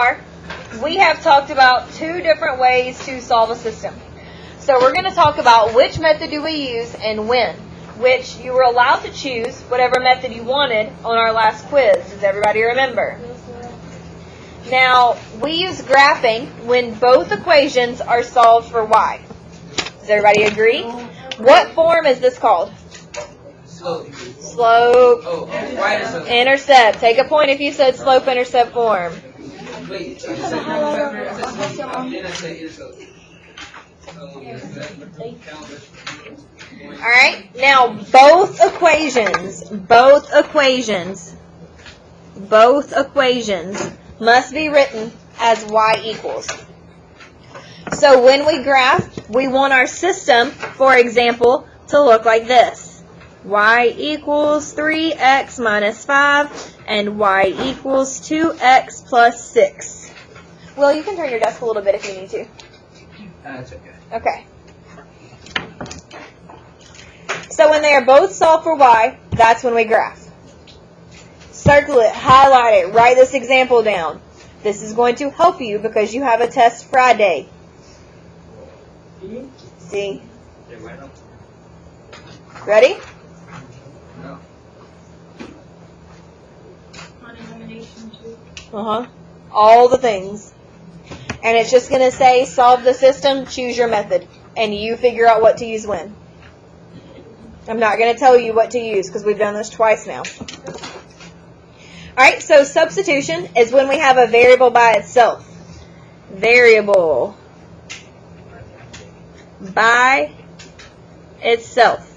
far, we have talked about two different ways to solve a system. So we're going to talk about which method do we use and when, which you were allowed to choose whatever method you wanted on our last quiz. Does everybody remember? Now, we use graphing when both equations are solved for y. Does everybody agree? What form is this called? Slope. Oh, intercept. Take a point if you said slope intercept form. Wait. Alright, now both equations must be written as y equals. So when we graph, we want our system, for example, to look like this. Y equals 3x minus 5 and y equals 2x plus 6. Will, you can turn your desk a little bit if you need to. That's okay. Okay. So when they are both solved for y, that's when we graph. Circle it, highlight it, write this example down. This is going to help you because you have a test Friday. See? Ready? No. On elimination too. All the things. And it's just going to say, solve the system, choose your method. And you figure out what to use when. I'm not going to tell you what to use because we've done this twice now. Alright, so substitution is when we have a variable by itself. Variable by itself.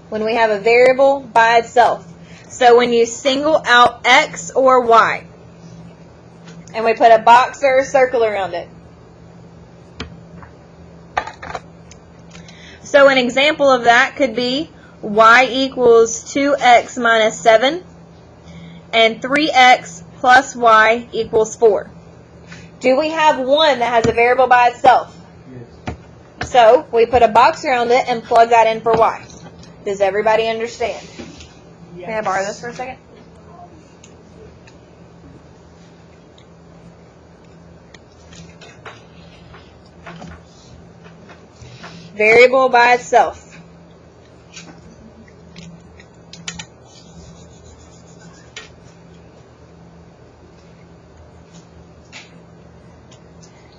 When we have a variable by itself. So when you single out x or y, and we put a box or a circle around it. So an example of that could be y equals 2x minus 7 and 3x plus y equals 4. Do we have one that has a variable by itself? Yes. So we put a box around it and plug that in for y. Does everybody understand? Yes. Can I borrow this for a second? Variable by itself.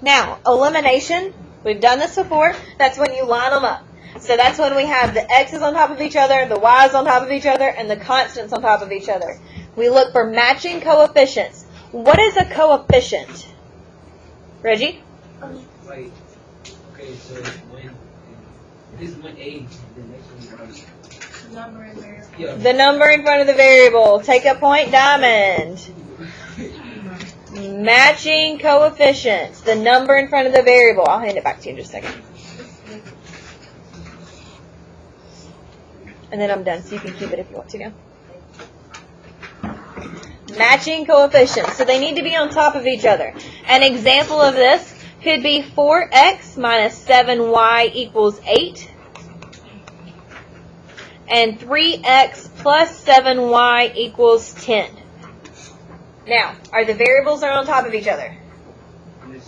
Now, elimination, we've done this before. That's when you line them up. So that's when we have the x's on top of each other, the y's on top of each other, and the constants on top of each other. We look for matching coefficients. What is a coefficient? Reggie? Wait. Okay, so when this is when A, the next one is Number and variable. yeah. The number in front of the variable. Take a point, Diamond. Matching coefficients. The number in front of the variable. I'll hand it back to you in just a second. And then I'm done, so you can keep it if you want to now. Matching coefficients. So they need to be on top of each other. An example of this could be 4x minus 7y equals 8. And 3x plus 7y equals 10. Now, are the variables on top of each other?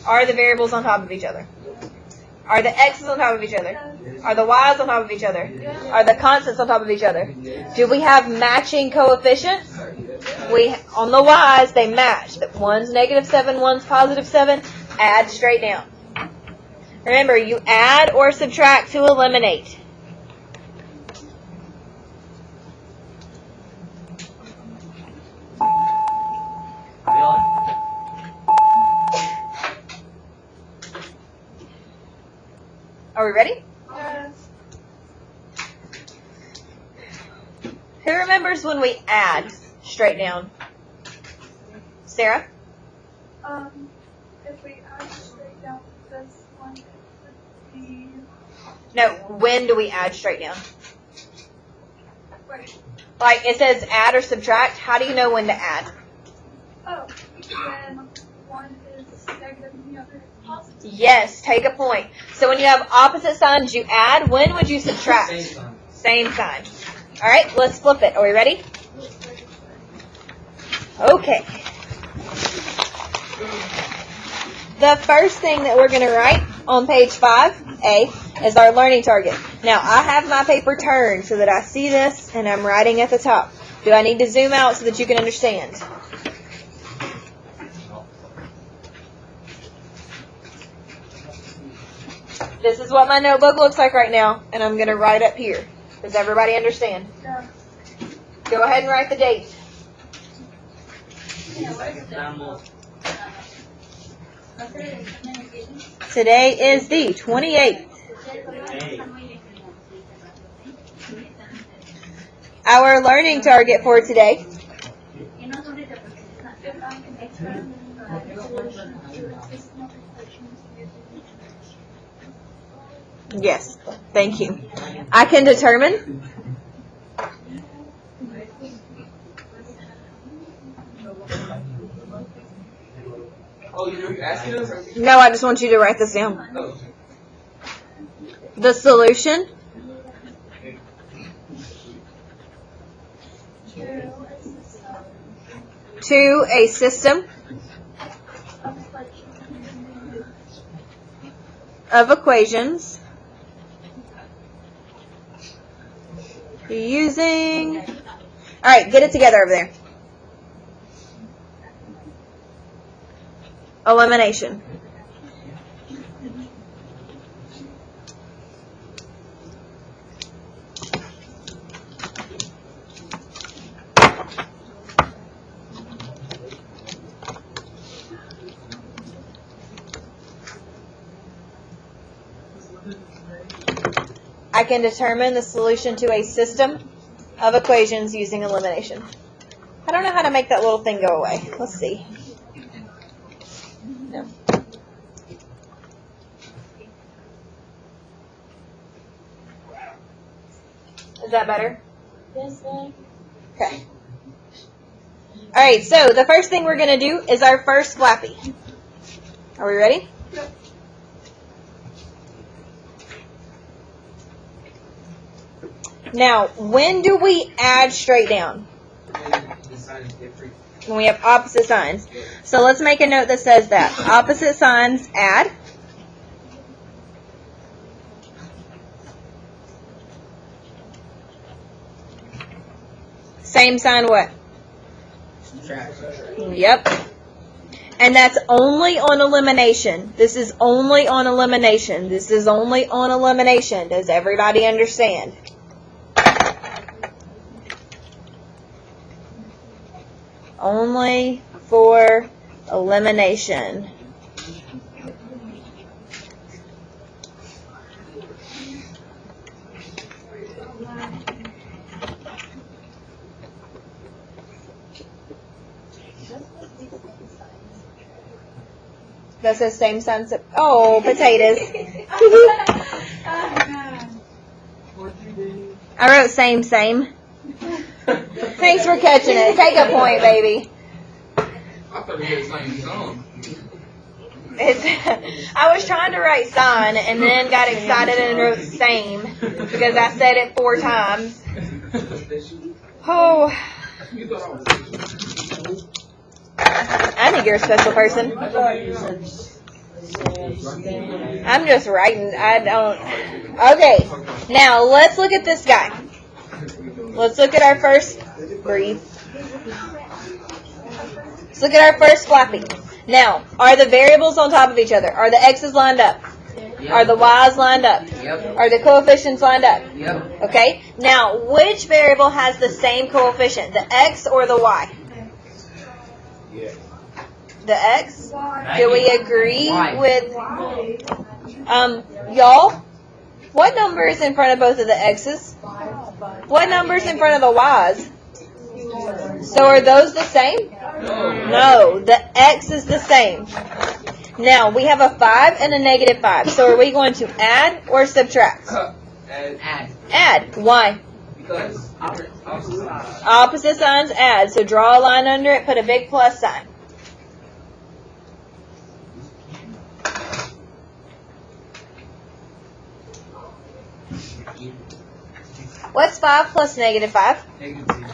Are the variables on top of each other? Are the x's on top of each other? Are the y's on top of each other? Are the constants on top of each other? Do we have matching coefficients? On the y's, they match. One's negative 7, one's positive 7. Add straight down. Remember, you add or subtract to eliminate. Are we ready? Yes. Who remembers when we add straight down? Sarah? If we add straight down this one, it would be. No, when do we add straight down? Wait. Like it says add or subtract. How do you know when to add? Oh, when one is negative and the other is positive. Yes, take a point. So when you have opposite signs, you add. When would you subtract? Same sign. Same sign. All right, let's flip it. Are we ready? Okay. The first thing that we're going to write on page 5A is our learning target. Now, I have my paper turned so that I see this, and I'm writing at the top. Do I need to zoom out so that you can understand? This is what my notebook looks like right now, and I'm going to write up here. Does everybody understand? Go ahead and write the date. Today is the 28th. Our learning target for today yes, thank you. I can determine Oh, you're asking us? no, I just want you to write this down. Oh. The solution to a system of equations using, all right, get it together over there. Elimination. I can determine the solution to a system of equations using elimination. I don't know how to make that little thing go away. Let's see. No. Is that better? Yes, ma'am. Okay. All right, so the first thing we're going to do is our first flappy. Are we ready? Yep. Now, when do we add straight down? The sign is different. When we have opposite signs. So let's make a note that says that. Opposite signs add. Same sign what? Yep. And that's only on elimination. This is only on elimination. This is only on elimination. Does everybody understand? Only for elimination. That says same signs. Oh, potatoes. I wrote same. Thanks for catching it. Take a point, baby. I thought you had the same song. I was trying to write sign and then got excited and wrote same because I said it 4 times. Oh, You thought I was. I think you're a special person. I'm just writing. I don't. Okay, now let's look at this guy. Let's look at our first. Breathe. Let's look at our first flappy. Now, are the variables on top of each other? Are the x's lined up? Yep. Are the y's lined up? Yep. Are the coefficients lined up? Yep. Okay. Now, which variable has the same coefficient, the x or the y? Yeah. The x? Why? Do we agree Y. with Why? y'all? What number is in front of both of the x's? What number is in front of the y's? So are those the same? No, the x is the same. Now, we have a 5 and a negative 5. So are we going to add or subtract? Add. Add. Why? Because Opposite signs add. So draw a line under it, put a big plus sign. What's 5 plus negative 5? negative.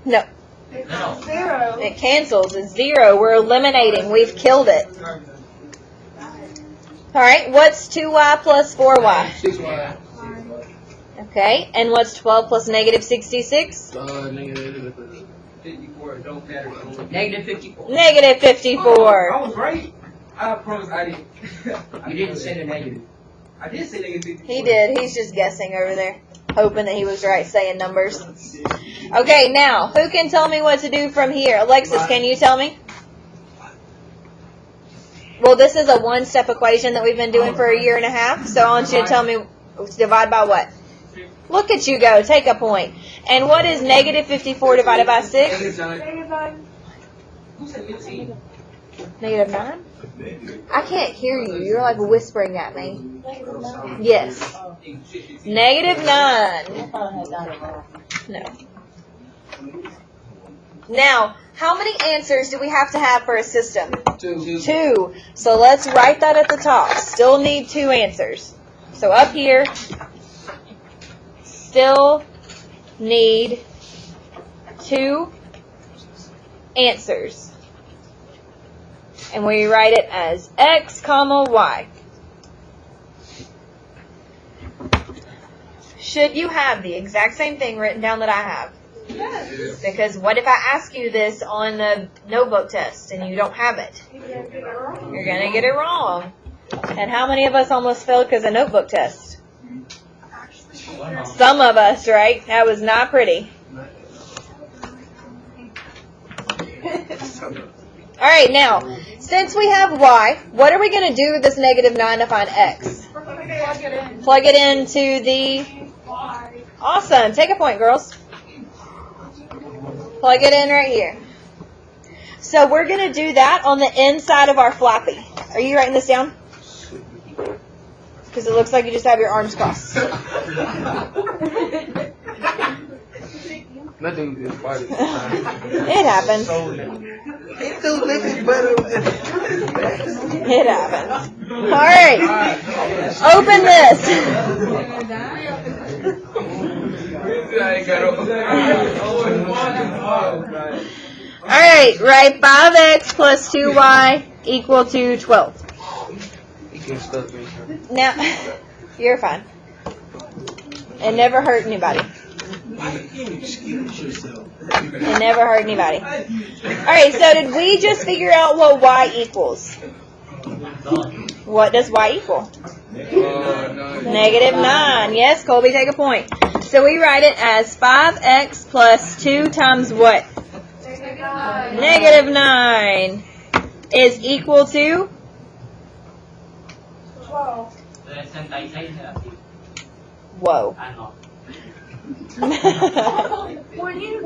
No. It's 0. It cancels. It's 0. We're eliminating. We've killed it. All right. What's 2y plus 4y? 6y. Okay. And what's 12 plus negative 66? Negative 54. It don't matter. Negative 54. Negative 54. I was right. I promise I didn't. You didn't say the negative. I did say negative 54. He did. He's just guessing over there, hoping that he was right saying numbers. Okay, now, who can tell me what to do from here? Alexis, can you tell me? Well, this is a one-step equation that we've been doing for a year and a half, so I want you to tell me, divide by what? Look at you go. Take a point. And what is negative 54 divided by 6? Negative 9. Who said 15? Negative 9? I can't hear you. You're like whispering at me. Yes. Negative 9. No. Now, how many answers do we have to have for a system? 2. 2. So let's write that at the top. Still need 2 answers. So up here, still need 2 answers. And we write it as x, comma, y. Should you have the exact same thing written down that I have? Yes. Because what if I ask you this on the notebook test and you don't have it? You're going to get it wrong. And how many of us almost failed because of notebook test? Some of us, right? That was not pretty. All right, now, since we have y, what are we going to do with this negative 9 to find x? Plug it in. Plug it into the... Y. Awesome. Take a point, girls. Plug it in right here. So we're going to do that on the inside of our floppy. Are you writing this down? Because it looks like you just have your arms crossed. Nothing is fighting. It happens. It do nothing better. It happens. All right. Open this. All right. Write 5x plus 2y equal to 12. You can stuff me. Now, you're fine. It never hurt anybody. It never hurt anybody. Alright, so did we just figure out what y equals? What does y equal? Negative 9. Yes, Colby, take a point. So we write it as 5x plus 2 times what? Negative 9 is equal to? 12. Whoa. When you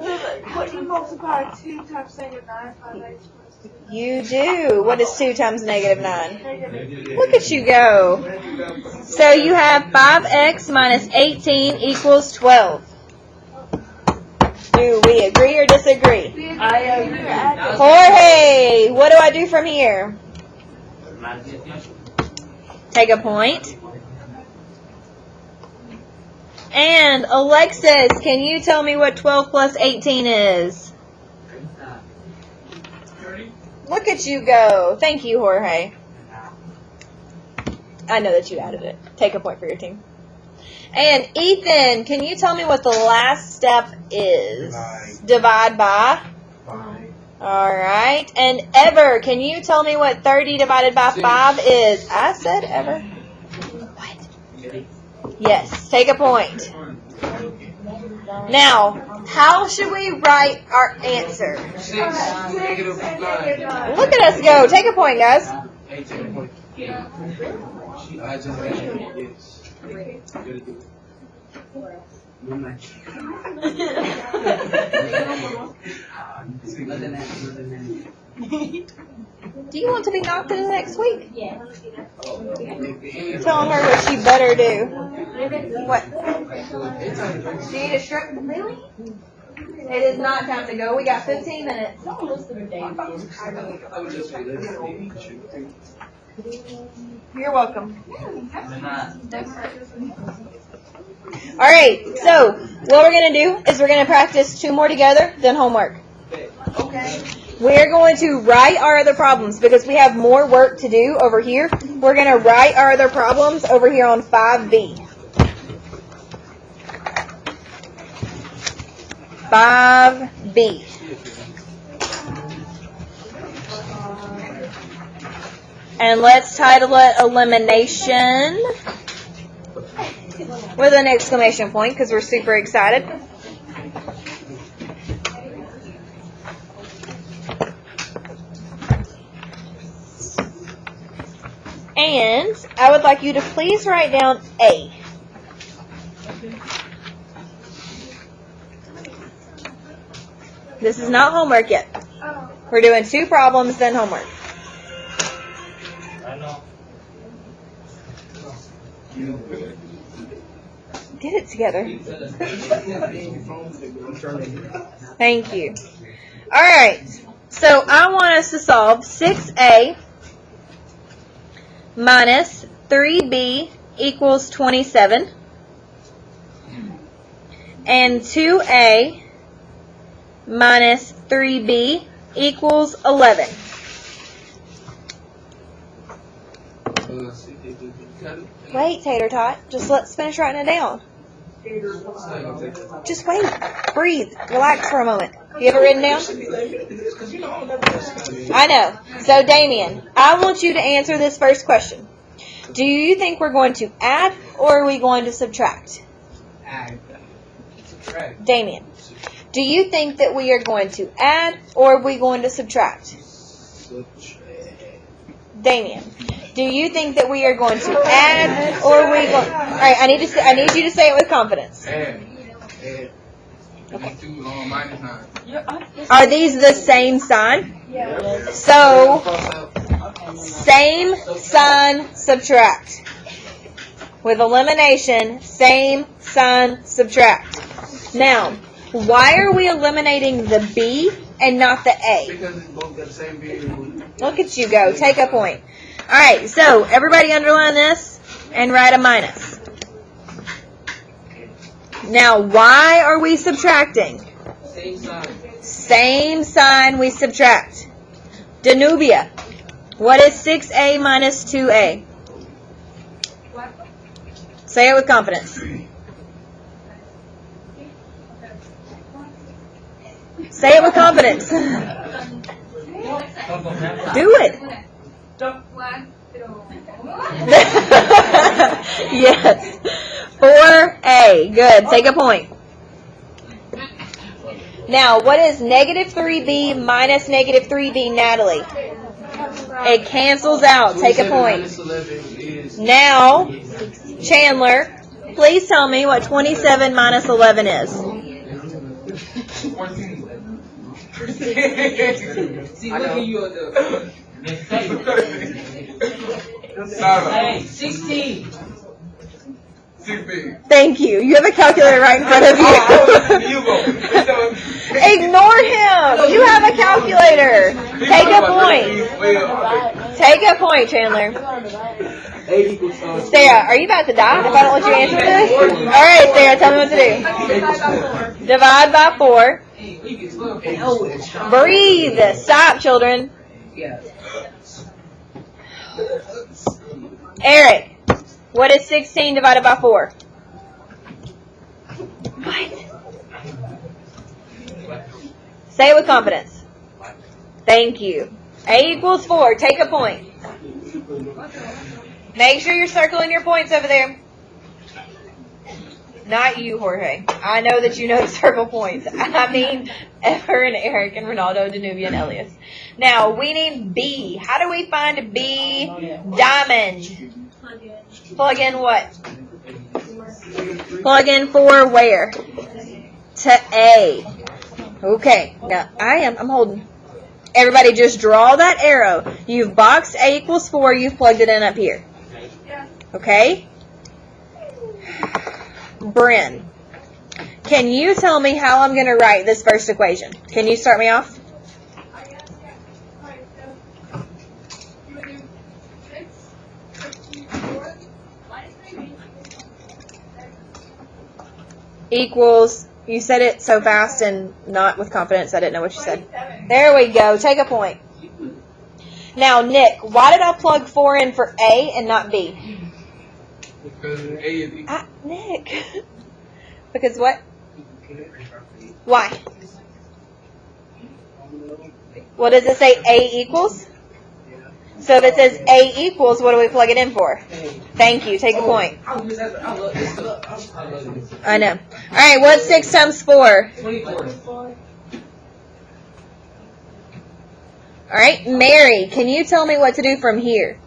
multiply 2 times negative 9, 5x plus 2. You do. What is 2 times negative 9? Negative. Look at you go. So you have 5x minus 18 equals 12. Do we agree or disagree? I agree. Jorge, what do I do from here? Take a point. And Alexis, can you tell me what 12 plus 18 is? Look at you go. Thank you, Jorge. I know that you added it. Take a point for your team. And Ethan, can you tell me what the last step is? Divide by? All right. And Ever, can you tell me what 30 divided by 5 is? I said Ever. What? Yes. Take a point. Now, how should we write our answer? 6, negative 9. Look at us go. Take a point, guys. I just Do you want to be knocked into next week? Telling her what she better do. What? Do you need a strip? Really? It is not time to go. We got 15 minutes. You're welcome. All right. So what we're gonna do is we're gonna practice 2 more together, then homework. Okay. We're going to write our other problems because we have more work to do over here. We're going to write our other problems over here on 5B. 5B. And let's title it Elimination with an exclamation point because we're super excited. And I would like you to please write down A. This is not homework yet. Oh. We're doing 2 problems, then homework. I know. Get it together. Thank you. All right. So I want us to solve 6A minus 3B equals 27 and 2A minus 3B equals 11. Wait, Tater Tot. Just let's finish writing it down. Just wait. Breathe. Relax for a moment. You have it written down? I know. So, Damien, I want you to answer this first question. Do you think we're going to add or are we going to subtract? Add. Subtract. Damien, do you think that we are going to add or are we going to subtract? Damien, do you think that we are going to add or are we going? All right, I need you to say it with confidence. Add. Okay. Minus 9. Are these the same sign? Yeah. So, same sign, subtract. With elimination, same sign, subtract. Now, why are we eliminating the B and not the A? Because it's both got the same variable. Look at you go. Take a point. All right, so everybody underline this and write a minus. Now, why are we subtracting? Same sign. Same sign we subtract. Danubia, what is 6A minus 2A? What? Say it with confidence. Say it with confidence. Do it. Yes. 4A. Good. Take a point. Now, what is negative 3B minus negative 3B, Natalie? It cancels out. Take a point. Now, Chandler, please tell me what 27 minus 11 is. See, look at you. Hey, 16. Thank you. You have a calculator right in front of you. Ignore him. You have a calculator. Take a point. Take a point, Chandler. Sarah, are you about to die if I don't let you answer this? All right, Sarah, tell me what to do. Divide by 4. Breathe. Stop, children. Eric, what is 16 divided by 4? What? Say it with confidence. Thank you. A equals 4. Take a point. Make sure you're circling your points over there. Not you, Jorge. I know that you know to circle points. I mean, Ever and Eric and Ronaldo, Danubia, and Elias. Now, we need B. How do we find B? Diamond. Plug in what? Plug in 4 where? To A. Okay. Now, I'm holding. Everybody just draw that arrow. You've boxed A equals 4. You've plugged it in up here. Okay? Bryn, can you tell me how I'm going to write this first equation? Can you start me off? Equals, you said it so fast and not with confidence, I didn't know what you said. There we go. Take a point. Now, Nick, why did I plug 4 in for A and not B? Because A is equal. Nick. Because what? Why? What does it say? A equals? So if it says A equals, what do we plug it in for? Thank you. Take a point. I love this stuff. I love this. I know. All right. What's 6 times 4? 24. All right. Mary, can you tell me what to do from here?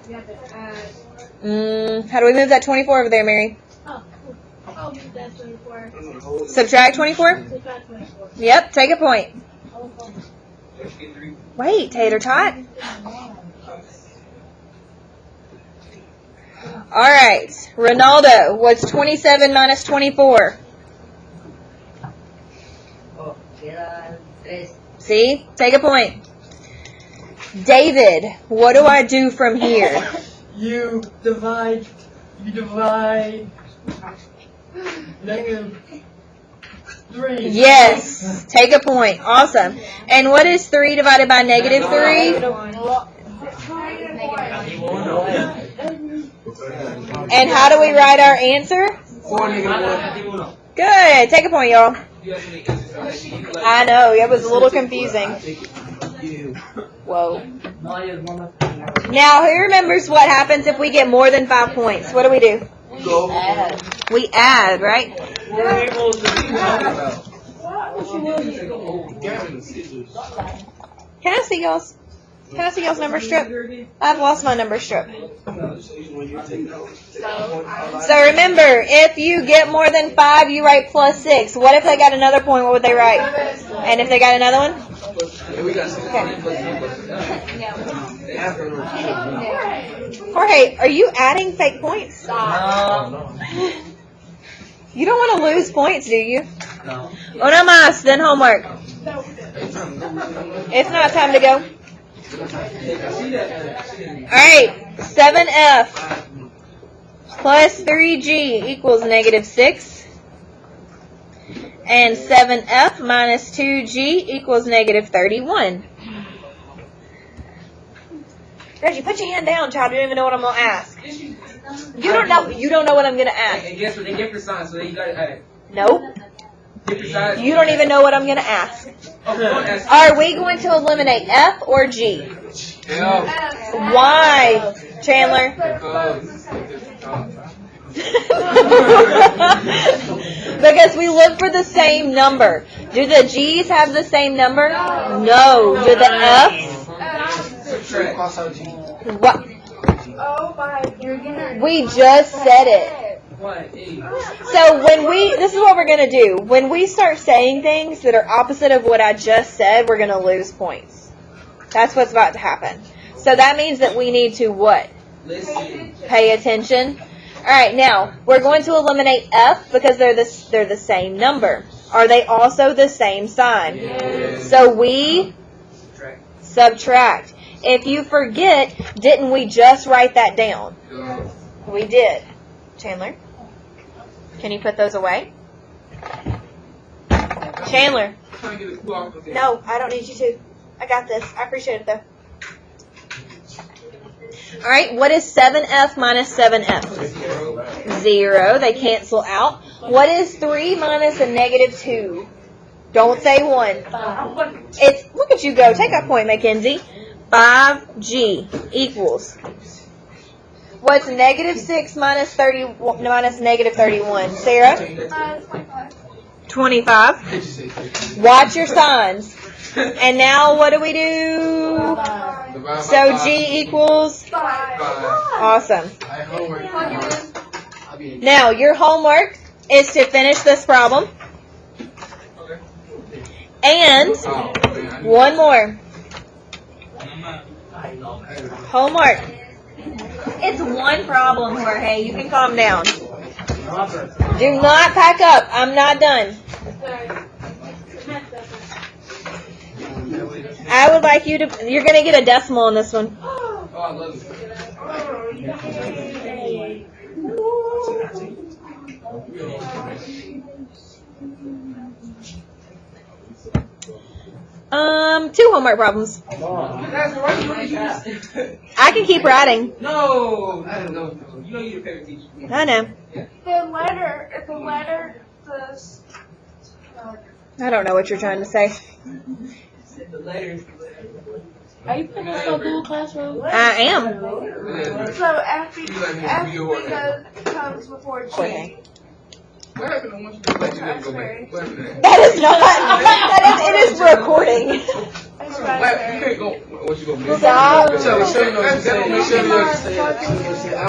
You have to add. How do we move that 24 over there, Mary? I'll move that 24. Subtract 24? Subtract 24. Yep. Take a point. 3. Wait, Tater Tot. All right. Ronaldo, what's 27 minus 24? See? Take a point. David, what do I do from here? You divide -3. Yes. Take a point. Awesome. And what is 3 divided by -3? And how do we write our answer? 4 negative 1. Good. Take a point, y'all. I know. It was a little confusing. Whoa. Now, who remembers what happens if we get more than 5 points? What do? Go. We add, right? Can I see y'all's? Can I see y'all's number strip? I've lost my number strip. So remember, if you get more than 5, you write +6. What if they got another point? What would they write? And if they got another one? Jorge, are you adding fake points? You don't want to lose points, do you? No. Una más, then homework. It's not time to go. Alright, 7F plus 3G equals -6. And 7F minus 2G equals -31. Reggie, put your hand down, child. You don't even know what I'm going to ask. You don't know. You don't know what I'm going to ask. And guess what? They different signs, so you got to Nope. different signs. You don't even know what I'm going to ask. Are we going to eliminate F or G? Why, Chandler? Because we look for the same number. Do the G's have the same number? No. Do the F's? What? We just said it. So this is what we're going to do. When we start saying things that are opposite of what I just said, we're going to lose points. That's what's about to happen. So that means that we need to what? Listen. Pay attention. All right, now we're going to eliminate F because they're the same number. Are they also the same sign? Yes. So we subtract. If you forget, didn't we just write that down? We did. Chandler, can you put those away? Chandler. No, I don't need you to. I got this. I appreciate it, though. All right, what is 7F minus 7F? 0. They cancel out. What is 3 minus a -2? Don't say 1. Look at you go. Take a point, Mackenzie. 5G equals. What's -6 minus 30 minus -31? Sarah? 25. Watch your signs. And now what do we do? So G equals? 5. Awesome. Now your homework is to finish this problem. And one more. Homework. It's one problem, Jorge. You can calm down. Do not pack up. I'm not done. I would like you to, you're going to get a decimal on this one. Oh, I love it. 2 homework problems. That's right. You want to use? I can keep writing. No. You know you're your favorite teacher. I know. The letter, I don't know what you're trying to say. The letters. Are you putting us on Google Classroom? I am. so after comes before G. Jorge. What happened? I want you to let you go back. What happened? That is not. It is recording. It's You raspberry. can't go. What you gonna miss? Stop. Michelle, you know what you're saying. Michelle, you know what you're saying.